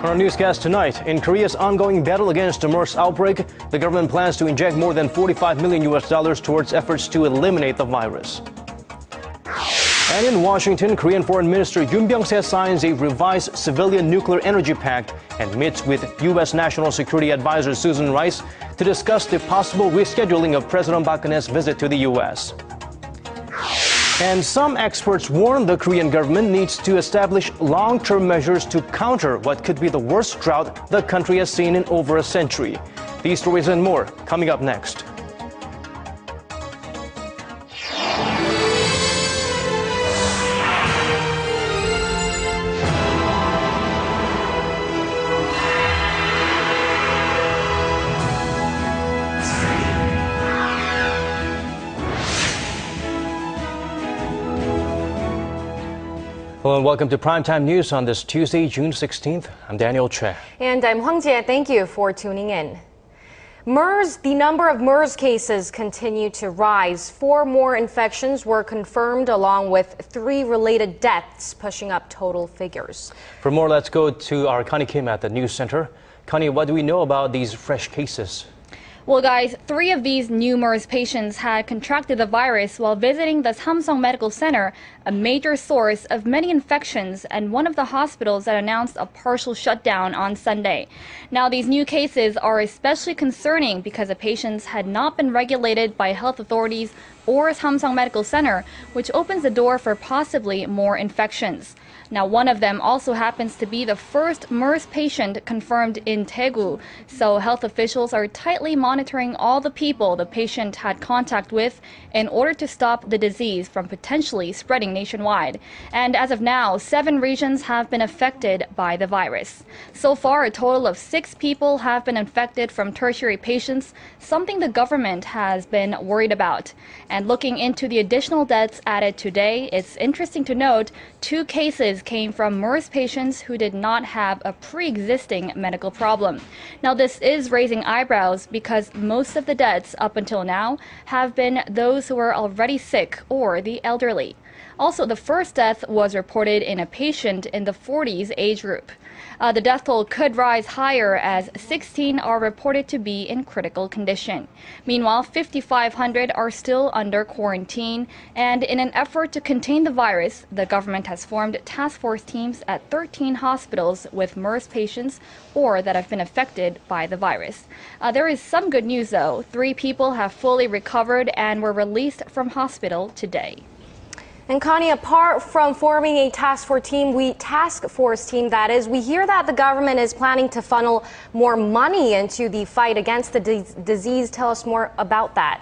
On our newscast tonight, in Korea's ongoing battle against the MERS outbreak, the government plans to inject more than $45 million towards efforts to eliminate the virus. And in Washington, Korean Foreign Minister Yoon Byung-se signs a revised civilian nuclear energy pact and meets with U.S. National Security Advisor Susan Rice to discuss the possible rescheduling of President Park Geun-hye's visit to the U.S. And some experts warn the Korean government needs to establish long-term measures to counter what could be the worst drought the country has seen in over a century. These stories and more coming up next. Hello and welcome to Primetime News on this Tuesday, June 16th. I'm Daniel Che. And I'm Hwang Jie. Thank you for tuning in. The number of MERS cases continue to rise. 4 more infections were confirmed along with 3 related deaths, pushing up total figures. For more, let's go to our Connie Kim at the News Center. Connie, what do we know about these fresh cases? Well, guys, 3 of these new MERS patients had contracted the virus while visiting the Samsung Medical Center, a major source of many infections and one of the hospitals that announced a partial shutdown on Sunday. Now, these new cases are especially concerning because the patients had not been regulated by health authorities or Samsung Medical Center, which opens the door for possibly more infections. Now, one of them also happens to be the first MERS patient confirmed in Daegu, so health officials are tightly monitoring all the people the patient had contact with in order to stop the disease from potentially spreading nationwide. And as of now, 7 regions have been affected by the virus. So far, a total of 6 people have been infected from tertiary patients, something the government has been worried about. And looking into the additional deaths added today, it's interesting to note 2 cases came from MERS patients who did not have a pre-existing medical problem. Now, this is raising eyebrows because most of the deaths up until now have been those who were already sick or the elderly. Also, the first death was reported in a patient in the 40s age group. The death toll could rise higher as 16 are reported to be in critical condition. Meanwhile, 5,500 are still under quarantine, and in an effort to contain the virus, the government has formed task force teams at 13 hospitals with MERS patients or that have been affected by the virus. There is some good news, though. 3 people have fully recovered and were released from hospital today. And Connie, apart from forming a task force team, we hear that the government is planning to funnel more money into the fight against the disease. Tell us more about that.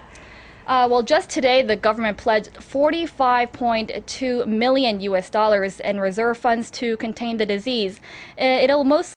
Well, just today, the government pledged $45.2 million in reserve funds to contain the disease. It'll most